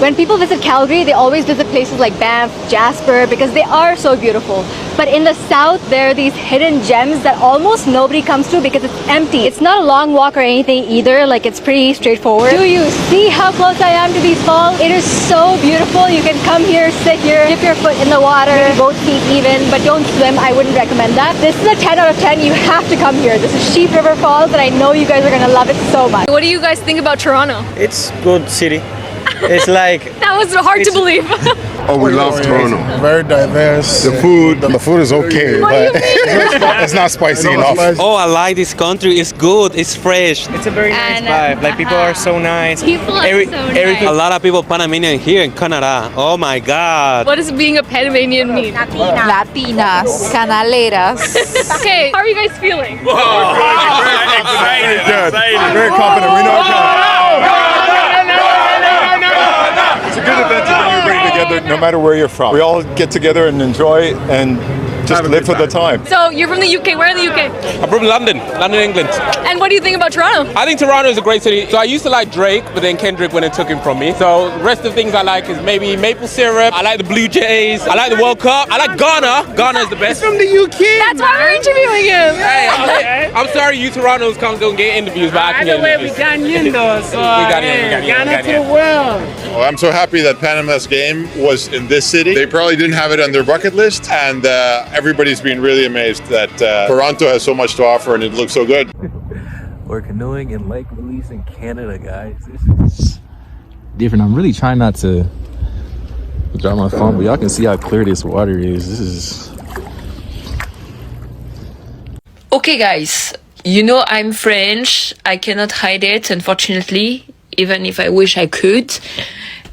When people visit Calgary, they always visit places like Banff, Jasper, because they are so beautiful. But in the south, there are these hidden gems that almost nobody comes to because it's empty. It's not a long walk or anything either, like it's pretty straightforward. Do you see how close I am to these falls? It is so beautiful. You can come here, sit here, dip your foot in the water, both feet even, but don't swim. I wouldn't recommend that. This is a 10 out of 10. You have to come here. This is Sheep River Falls and I know you guys are gonna love it so much. What do you guys think about Toronto? It's good city. It's like That was hard to believe. Oh, we love Toronto. Very diverse. The food is okay, but it's not spicy enough. Oh, I like this country. It's good. It's fresh. it's a very nice vibe. Like people are so nice. People are so A nice. lot of people Panamanian here in Canada. Oh my God. What does being a Panamanian mean? Latinas, canaleras. Okay, how are you guys feeling? Very good. Very confident. We know it's a good event to bring everybody together, no matter where you're from. We all get together and enjoy and just live for the time. So you're from the UK. Where in the UK? I'm from London, England. And what do you think about Toronto? I think Toronto is a great city. So I used to like Drake, but then Kendrick went and took him from me. So the rest of the things I like is maybe maple syrup. I like the Blue Jays. I like the World Cup. I like Ghana. Ghana is the best. From the UK. That's why we're interviewing him. Hey, I'm sorry you Torontos don't get interviews, but I can get interviews. We got in. Well, I'm so happy that Panama's game was in this city. They probably didn't have it on their bucket list, and everybody's been really amazed that Toronto has so much to offer and it looks so good. We're canoeing in Lake Louise in Canada, guys. This is different. I'm really trying not to drop my phone, but y'all can see how clear this water is. This is... Okay, guys, you know I'm French. I cannot hide it, unfortunately, even if I wish I could.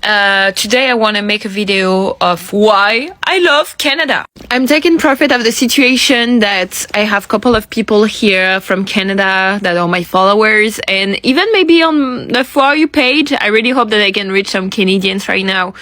Today I want to make a video of why I love Canada. I'm taking profit of the situation that I have a couple of people here from Canada that are my followers, and even maybe on the For You page. I really hope that I can reach some Canadians right now.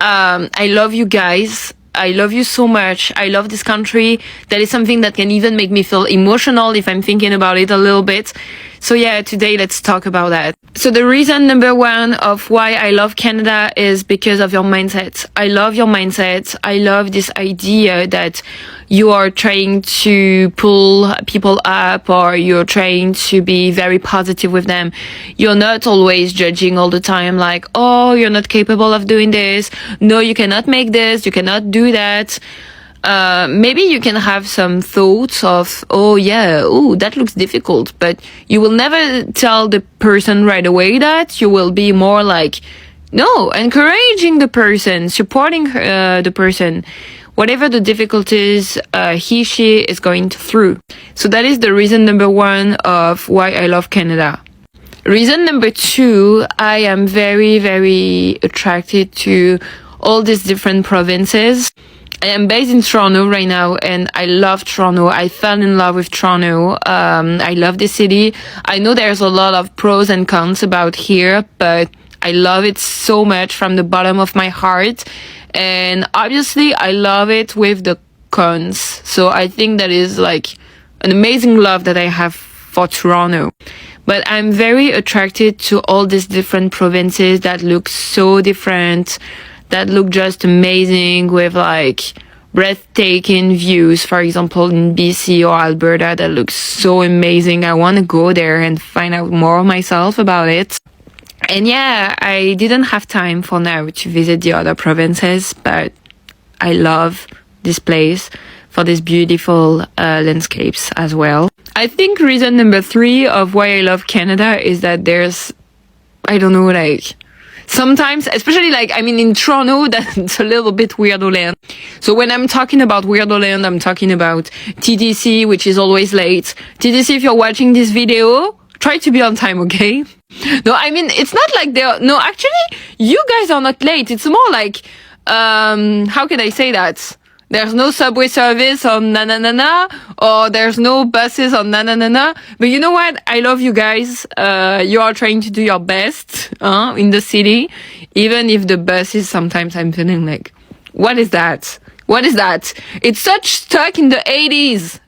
I love you guys. I love you so much. I love this country. That is something that can even make me feel emotional if I'm thinking about it a little bit. So yeah, today let's talk about that. So the reason number one of why I love Canada is because of your mindset. I love your mindset. I love this idea that you are trying to pull people up, or you're trying to be very positive with them. You're not always judging all the time, like, oh, you're not capable of doing this. No, you cannot make this. You cannot do that. Maybe you can have some thoughts of, oh yeah, oh, that looks difficult, but you will never tell the person right away that. You will be more like, no, encouraging the person, supporting the person, whatever the difficulties he, she is going through. So that is the reason number one of why I love Canada. Reason number two, I am very, very attracted to all these different provinces. I am based in Toronto right now, and I love Toronto. I fell in love with Toronto. I love the city. I know there's a lot of pros and cons about here, but I love it so much from the bottom of my heart. And obviously, I love it with the cons. So I think that is like an amazing love that I have for Toronto. But I'm very attracted to all these different provinces that look so different, that look just amazing, with like breathtaking views. For example, in BC or Alberta, that looks so amazing. I want to go there and find out more myself about it. And yeah, I didn't have time for now to visit the other provinces, but I love this place for these beautiful landscapes as well. I think reason number three of why I love Canada is that there's, I don't know, like, sometimes, especially like, I mean, in Toronto, that's a little bit weirdo land. So when I'm talking about weirdo land, I'm talking about TTC, which is always late. TTC, if you're watching this video, try to be on time, okay? No, I mean, it's not like no, actually, you guys are not late. It's more like, how can I say that? There's no subway service on na-na-na-na, or there's no buses on na-na-na-na. But you know what? I love you guys. You are trying to do your best in the city. Even if the buses, sometimes I'm feeling like, what is that? What is that? It's such stuck in the 80s.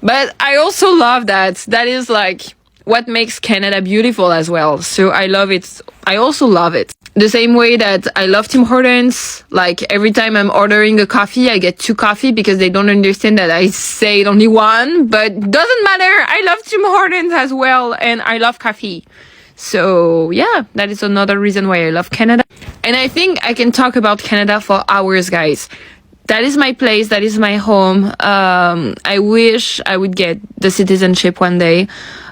But I also love that. That is like what makes Canada beautiful as well. So I love it. I also love it. The same way that I love Tim Hortons. Like every time I'm ordering a coffee, I get 2 coffee because they don't understand that I said only 1, but doesn't matter. I love Tim Hortons as well, and I love coffee. So yeah, that is another reason why I love Canada. And I think I can talk about Canada for hours, guys. That is my place. That is my home. I wish I would get the citizenship one day.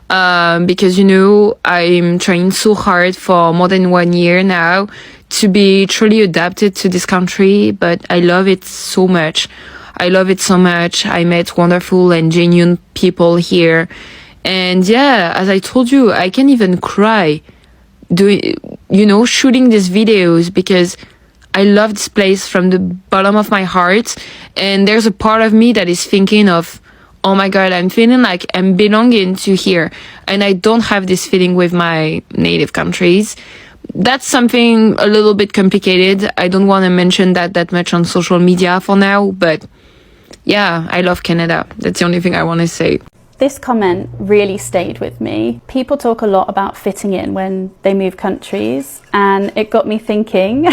Because, you know, I'm trying so hard for more than 1 year now to be truly adapted to this country, but I love it so much. I love it so much. I met wonderful and genuine people here. And yeah, as I told you, I can even cry shooting these videos because I love this place from the bottom of my heart. And there's a part of me that is thinking of, oh my God, I'm feeling like I'm belonging to here. And I don't have this feeling with my native countries. That's something a little bit complicated. I don't want to mention that much on social media for now. But yeah, I love Canada. That's the only thing I want to say. This comment really stayed with me. People talk a lot about fitting in when they move countries. And it got me thinking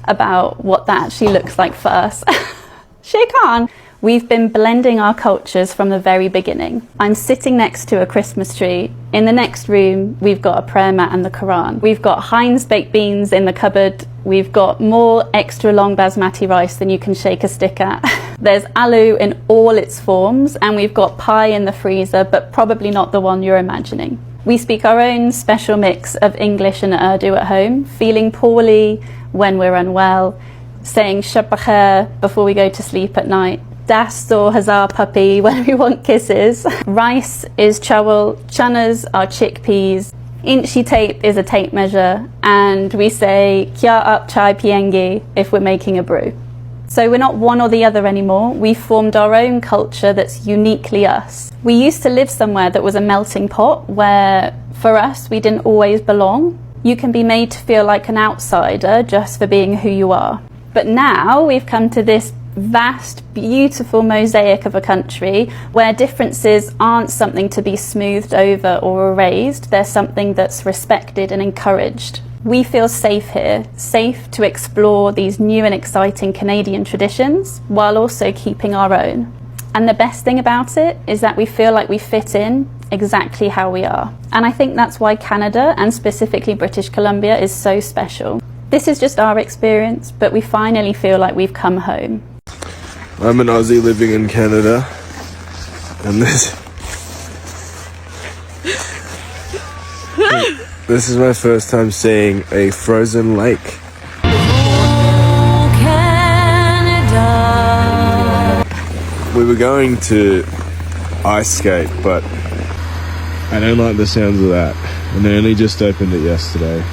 about what that actually looks like for us. Shake on. We've been blending our cultures from the very beginning. I'm sitting next to a Christmas tree. In the next room, we've got a prayer mat and the Quran. We've got Heinz baked beans in the cupboard. We've got more extra long basmati rice than you can shake a stick at. There's aloo in all its forms, and we've got pie in the freezer, but probably not the one you're imagining. We speak our own special mix of English and Urdu at home, feeling poorly when we're unwell, saying shab bakhair before we go to sleep at night, dast or hazar puppy when we want kisses. Rice is chawal, chanas are chickpeas, inchi tape is a tape measure, and we say kya aap chai pienge if we're making a brew. So we're not one or the other anymore. We've formed our own culture that's uniquely us. We used to live somewhere that was a melting pot where, for us, we didn't always belong. You can be made to feel like an outsider just for being who you are. But now we've come to this vast, beautiful mosaic of a country where differences aren't something to be smoothed over or erased. They're something that's respected and encouraged. We feel safe here, safe to explore these new and exciting Canadian traditions while also keeping our own. And the best thing about it is that we feel like we fit in exactly how we are. And I think that's why Canada, and specifically British Columbia, is so special. This is just our experience, but we finally feel like we've come home. I'm an Aussie living in Canada, and this is my first time seeing a frozen lake. We were going to ice skate, but I don't like the sounds of that, and they only just opened it yesterday.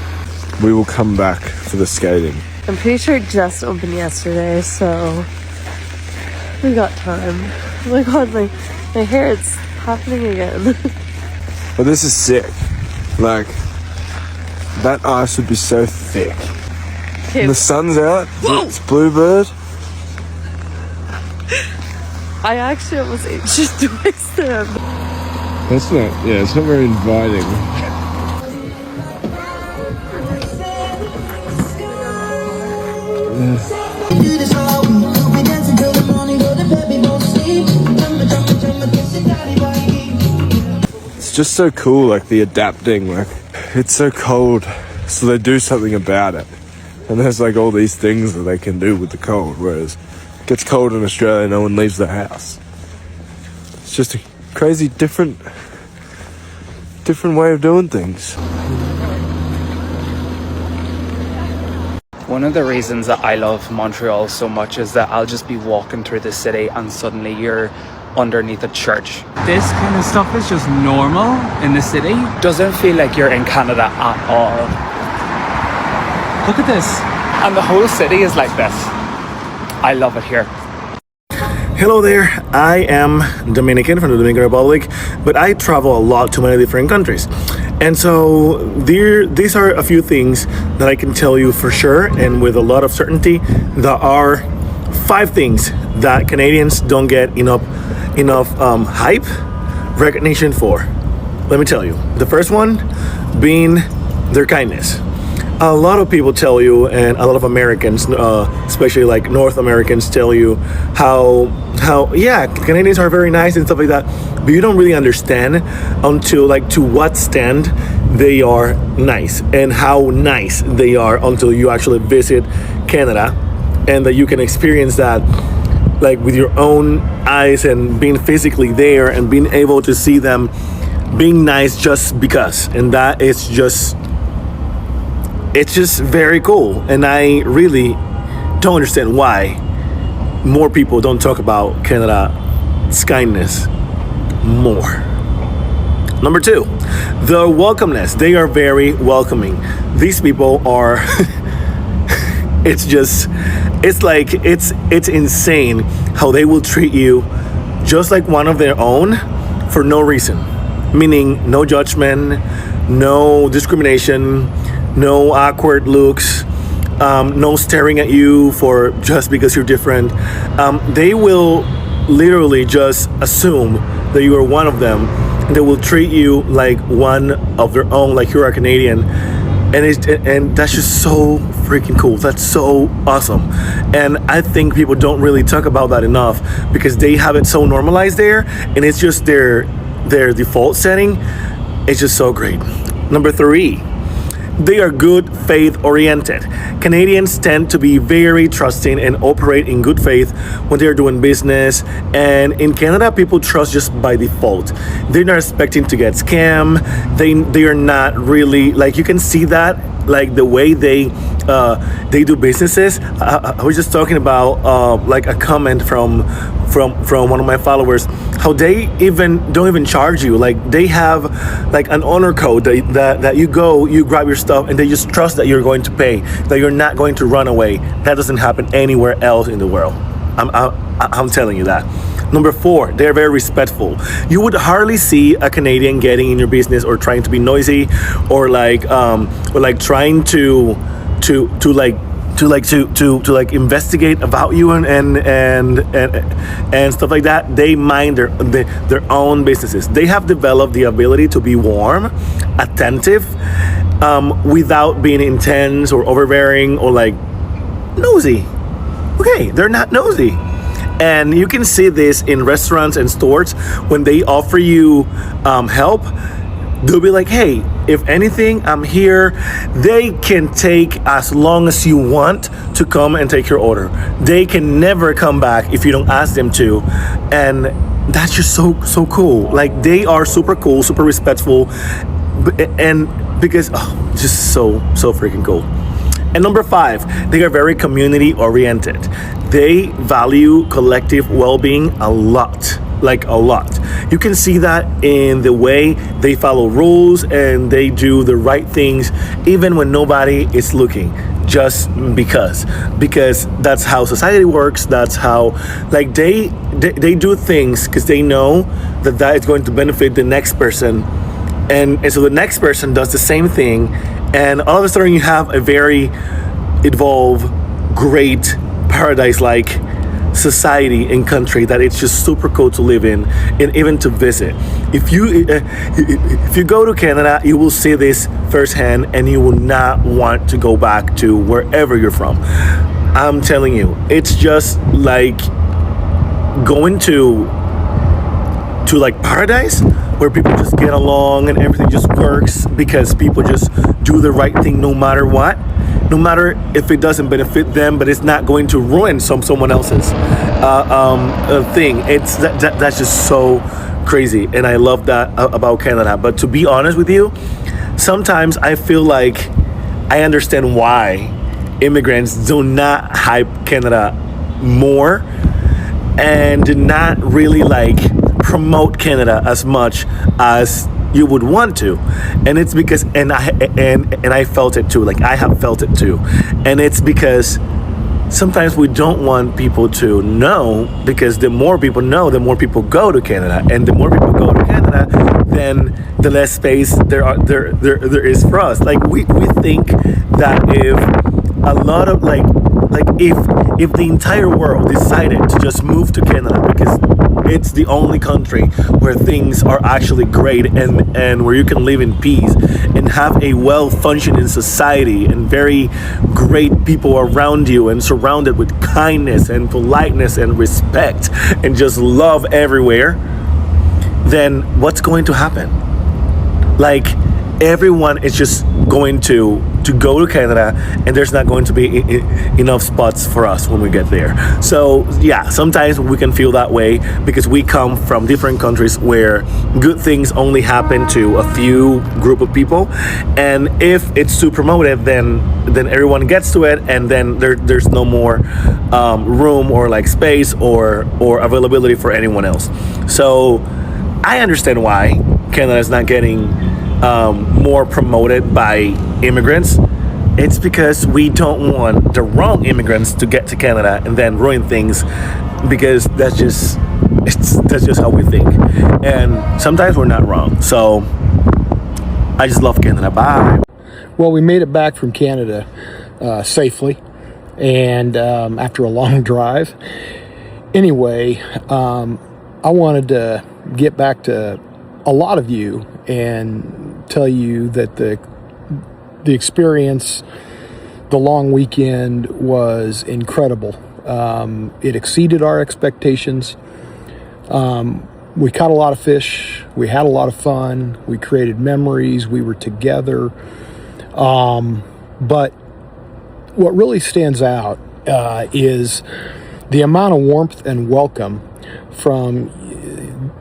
We will come back for the skating. I'm pretty sure it just opened yesterday, so we got time. Oh my God, my hair, it's happening again. But this is sick. Like, that ice would be so thick. And the sun's out. It's bluebird. I actually almost inches to my stem. It's not very inviting. It's just so cool, like the adapting, like it's so cold, so they do something about it. And there's like all these things that they can do with the cold, whereas it gets cold in Australia, no one leaves their house. It's just a crazy different way of doing things. One of the reasons that I love Montreal so much is that I'll just be walking through the city and suddenly you're underneath a church. This kind of stuff is just normal in the city. Doesn't feel like you're in Canada at all. Look at this. And the whole city is like this. I love it here. Hello there, I am Dominican from the Dominican Republic, but I travel a lot to many different countries. And so these are a few things that I can tell you for sure and with a lot of certainty. There are 5 things that Canadians don't get enough hype, recognition for. Let me tell you. The first one being their kindness. A lot of people tell you, and a lot of Americans, especially like North Americans, tell you how yeah, Canadians are very nice and stuff like that. But you don't really understand until like to what extent they are nice and how nice they are until you actually visit Canada, and that you can experience that like with your own eyes and being physically there and being able to see them being nice just because. And that is just, it's just very cool. And I really don't understand why more people don't talk about Canada's kindness more. Number 2, the welcomeness. They are very welcoming. These people are it's insane how they will treat you just like one of their own for no reason. Meaning no judgment, no discrimination, no awkward looks, no staring at you for just because you're different. They will literally just assume that you are one of them. They will treat you like one of their own, like you're a Canadian. And that's just so freaking cool. That's so awesome. And I think people don't really talk about that enough because they have it so normalized there, and it's just their default setting. It's just so great. Number 3, they are good faith oriented. Canadians tend to be very trusting and operate in good faith when they're doing business. And in Canada, people trust just by default. They're not expecting to get scammed. They are not really, like, you can see that, like the way they do businesses. I was just talking about like a comment from one of my followers, how they don't even charge you. Like they have like an honor code that you grab your stuff and they just trust that you're going to pay, that you're not going to run away. That doesn't happen anywhere else in the world. I'm telling you that. Number 4, they're very respectful. You would hardly see a Canadian getting in your business or trying to be noisy or trying to investigate about you and stuff like that. They mind their own businesses. They have developed the ability to be warm, attentive, without being intense or overbearing or like nosy. Okay, they're not nosy. And you can see this in restaurants and stores when they offer you help. They'll be like, hey, if anything, I'm here. They can take as long as you want to come and take your order. They can never come back if you don't ask them to. And that's just so cool. Like they are super cool, super respectful, and because just so freaking cool. And number 5, they are very community oriented. They value collective well-being a lot. Like a lot. You can see that in the way they follow rules and they do the right things even when nobody is looking, just because that's how society works. That's how like they do things because they know that is going to benefit the next person, and so the next person does the same thing, and all of a sudden you have a very evolved, great, paradise-like society and country that it's just super cool to live in and even to visit. If you go to Canada, you will see this firsthand and you will not want to go back to wherever you're from. I'm telling you, it's just like going to like paradise where people just get along and everything just works because people just do the right thing no matter what. No matter if it doesn't benefit them, but it's not going to ruin someone else's thing. It's that's just so crazy, and I love that about Canada. But to be honest with you, sometimes I feel like I understand why immigrants do not hype Canada more and do not really like promote Canada as much as you would want to. And it's because and I felt it too. Like I have felt it too. And it's because sometimes we don't want people to know, because the more people know, the more people go to Canada, and the more people go to Canada, then the less space there is for us. Like we think that if a lot of like if the entire world decided to just move to Canada because it's the only country where things are actually great and where you can live in peace and have a well-functioning society and very great people around you and surrounded with kindness and politeness and respect and just love everywhere, then what's going to happen? Like, everyone is just going to go to Canada, and there's not going to be enough spots for us when we get there. So yeah, sometimes we can feel that way because we come from different countries where good things only happen to a few group of people, and if it's too promoted, then everyone gets to it, and then there's no more room or like space or availability for anyone else. So I understand why Canada is not getting more promoted by immigrants. It's because we don't want the wrong immigrants to get to Canada and then ruin things, because that's just how we think. And sometimes we're not wrong. So I just love Canada. Bye. Well, we made it back from Canada safely, and after a long drive. Anyway, I wanted to get back to a lot of you and tell you that the experience, the long weekend, was incredible. It exceeded our expectations. We caught a lot of fish. We had a lot of fun. We created memories. We were together. But what really stands out is the amount of warmth and welcome from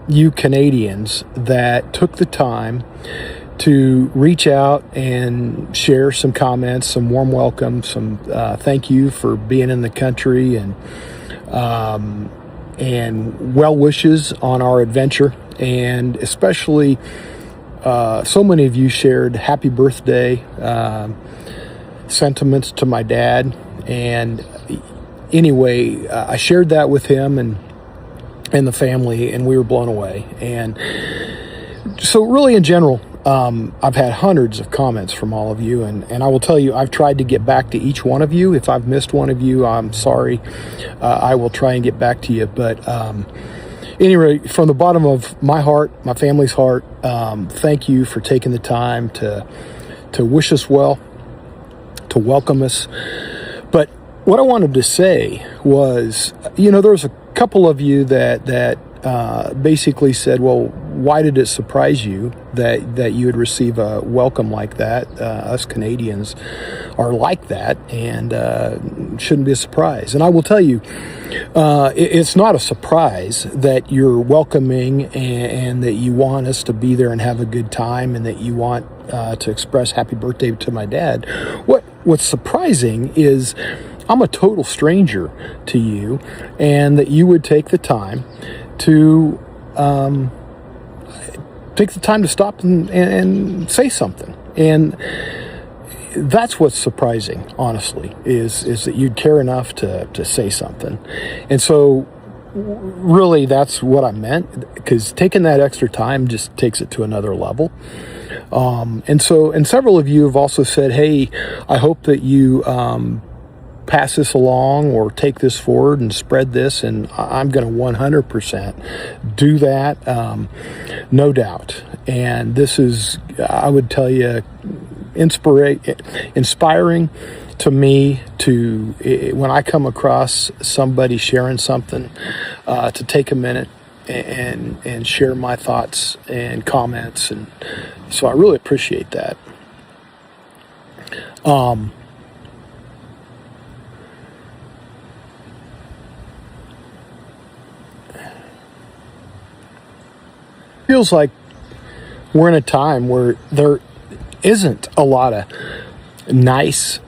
you Canadians that took the time to reach out and share some comments, some warm welcome, some thank you for being in the country, and well wishes on our adventure. And especially so many of you shared happy birthday sentiments to my dad. And anyway, I shared that with him and the family, and we were blown away. And so really, in general, I've had hundreds of comments from all of you, and I will tell you, I've tried to get back to each one of you. If I've missed one of you, I'm sorry. I will try and get back to you. But anyway, from the bottom of my heart, my family's heart, thank you for taking the time to wish us well, to welcome us. But what I wanted to say was, there was a couple of you that basically said, well, why did it surprise you that you would receive a welcome like that? Us Canadians are like that, and shouldn't be a surprise. And I will tell you, it's not a surprise that you're welcoming and that you want us to be there and have a good time, and that you want to express happy birthday to my dad. What's surprising is I'm a total stranger to you, and that you would take the time to stop and say something. And that's what's surprising, honestly, is that you'd care enough to say something. And so really that's what I meant, because taking that extra time just takes it to another level. And several of you have also said, hey, I hope that you pass this along or take this forward and spread this, and I'm going to 100% do that, no doubt. And this is, I would tell you, inspiring to me to, when I come across somebody sharing something, to take a minute and share my thoughts and comments, and so I really appreciate that. Feels like we're in a time where there isn't a lot of nice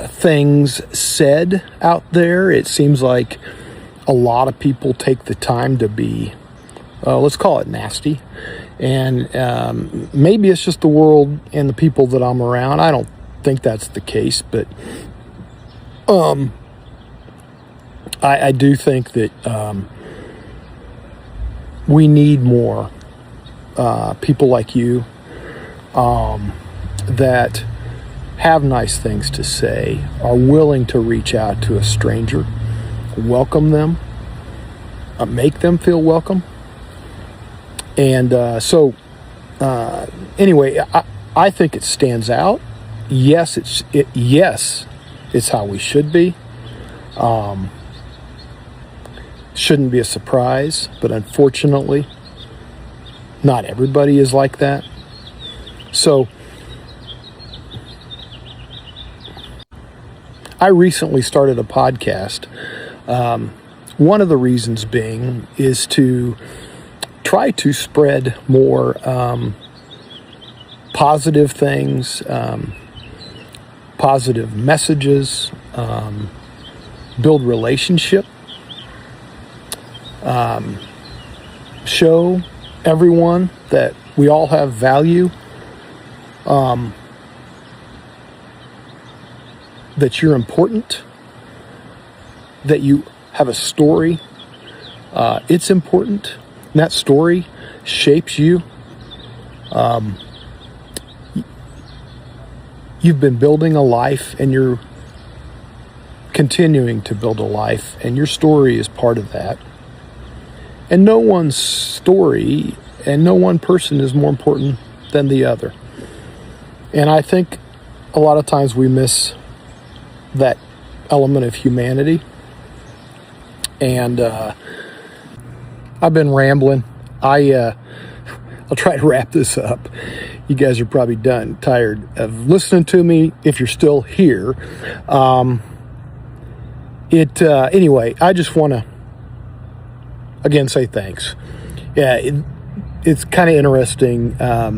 things said out there. It seems like a lot of people take the time to be, let's call it nasty. And maybe it's just the world and the people that I'm around. I don't think that's the case, but I do think that we need more people like you that have nice things to say, are willing to reach out to a stranger, welcome them, make them feel welcome. And anyway, I think it stands out. Yes, it's how we should be. Shouldn't be a surprise, but unfortunately, not everybody is like that. So, I recently started a podcast. One of the reasons being is to try to spread more positive things, positive messages, build relationship, show everyone that we all have value, that you're important, that you have a story. It's important. And that story shapes you. You've been building a life, and you're continuing to build a life, and your story is part of that. And no one's story and no one person is more important than the other. And I think a lot of times we miss that element of humanity. And I've been rambling. I'll try to wrap this up. You guys are probably tired of listening to me if you're still here. Anyway, I just want to again say thanks. Yeah, it's kind of interesting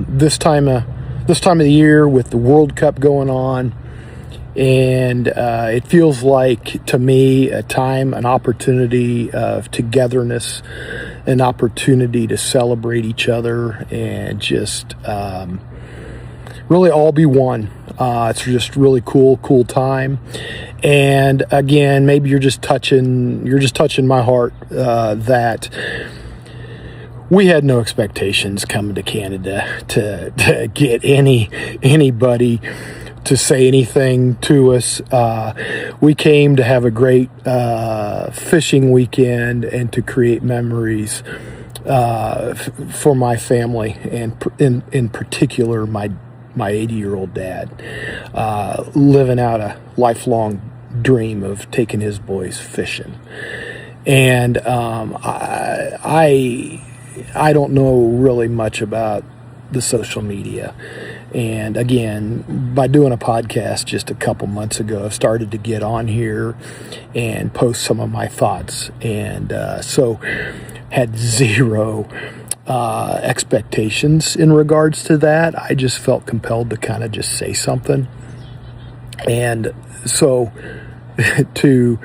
this time of the year with the World Cup going on, and it feels like to me a time, an opportunity of togetherness, an opportunity to celebrate each other and just really all be one. It's just really cool time. And again, maybe you're just touching my heart that we had no expectations coming to Canada to get anybody to say anything to us. We came to have a great fishing weekend and to create memories for my family, and in particular my 80-year-old dad, living out a lifelong dream of taking his boys fishing. And I don't know really much about the social media. And again, by doing a podcast just a couple months ago, I've started to get on here and post some of my thoughts. And so had zero expectations in regards to that. I just felt compelled to kind of just say something. And so to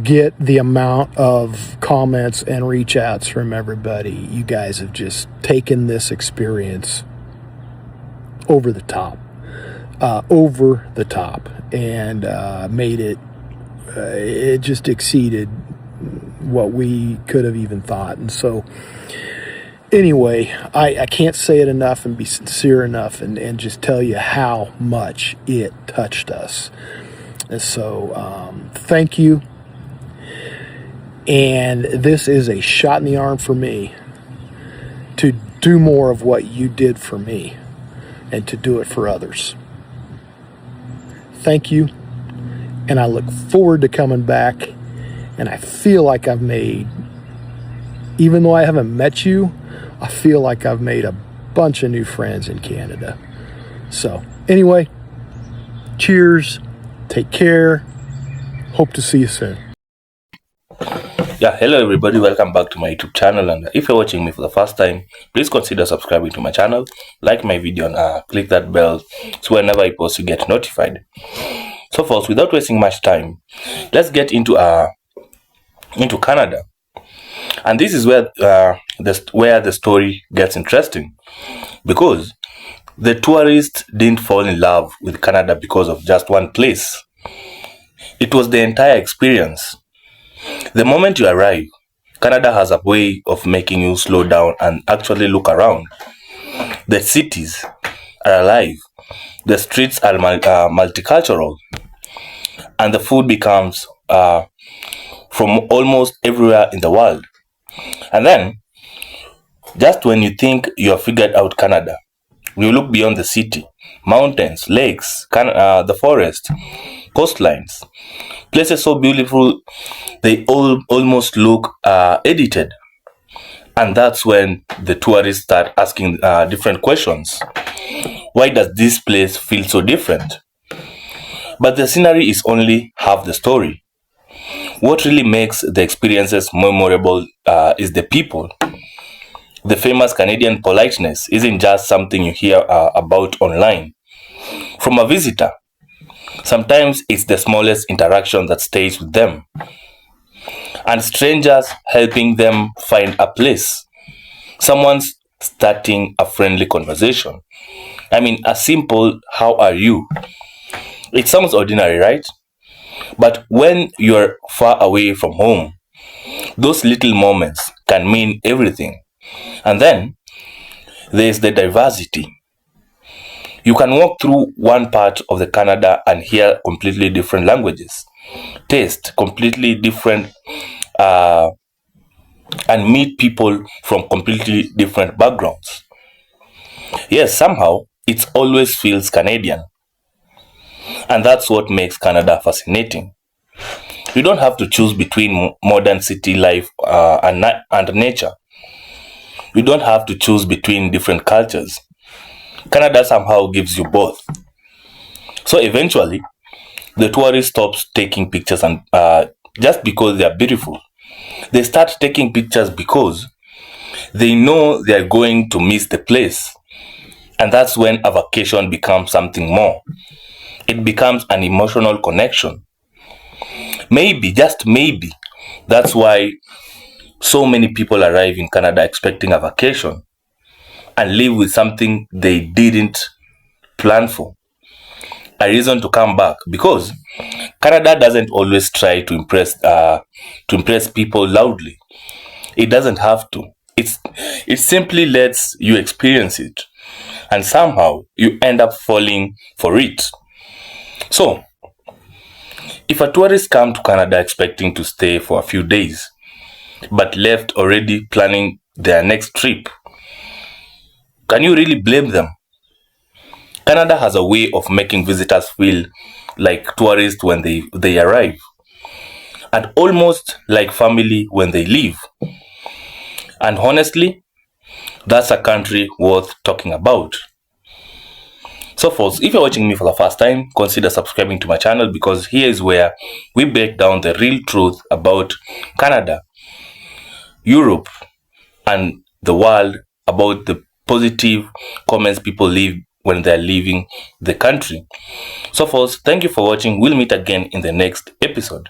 get the amount of comments and reach outs from everybody, you guys have just taken this experience over the top, and made it, it just exceeded what we could have even thought. And so anyway, I can't say it enough and be sincere enough and just tell you how much it touched us. And so thank you. And this is a shot in the arm for me to do more of what you did for me and to do it for others. Thank you. And I look forward to coming back. And I feel like I've made, even though I haven't met you, I feel like I've made a bunch of new friends in Canada. So anyway, cheers. Take care. Hope to see you soon. Yeah, hello everybody, welcome back to my YouTube channel, and if you're watching me for the first time, please consider subscribing to my channel, like my video, and click that bell so whenever I post you get notified. So folks, without wasting much time, let's get into Canada. And this is where the story gets interesting, because the tourists didn't fall in love with Canada because of just one place. It was the entire experience. The moment you arrive, Canada has a way of making you slow down and actually look around. The cities are alive, the streets are multicultural, and the food becomes from almost everywhere in the world. And then, just when you think you have figured out Canada, you look beyond the city, mountains, lakes, the forest, coastlines, places so beautiful they almost look edited. And that's when the tourists start asking different questions. Why does this place feel so different? But the scenery is only half the story. What really makes the experiences memorable is the people. The famous Canadian politeness isn't just something you hear about online. From a visitor, sometimes it's the smallest interaction that stays with them. And strangers helping them find a place. Someone's starting a friendly conversation. I mean, a simple, how are you? It sounds ordinary, right? But when you're far away from home, those little moments can mean everything. And then there's the diversity. You can walk through one part of the Canada and hear completely different languages, taste completely different, and meet people from completely different backgrounds. Yes, somehow it always feels Canadian. And that's what makes Canada fascinating. You don't have to choose between modern city life and nature. You don't have to choose between different cultures. Canada somehow gives you both. So eventually, the tourist stops taking pictures and just because they are beautiful. They start taking pictures because they know they are going to miss the place. And that's when a vacation becomes something more. It becomes an emotional connection. Maybe, just maybe, that's why so many people arrive in Canada expecting a vacation and leave with something they didn't plan for. A reason to come back, because Canada doesn't always try to impress people loudly. It doesn't have to. It simply lets you experience it, and somehow you end up falling for it. So, if a tourist come to Canada expecting to stay for a few days, but left already planning their next trip, can you really blame them? Canada has a way of making visitors feel like tourists when they arrive, and almost like family when they leave. And honestly, that's a country worth talking about. So folks, if you're watching me for the first time, consider subscribing to my channel, because here is where we break down the real truth about Canada, Europe, and the world, about the positive comments people leave when they're leaving the country. So folks, thank you for watching. We'll meet again in the next episode.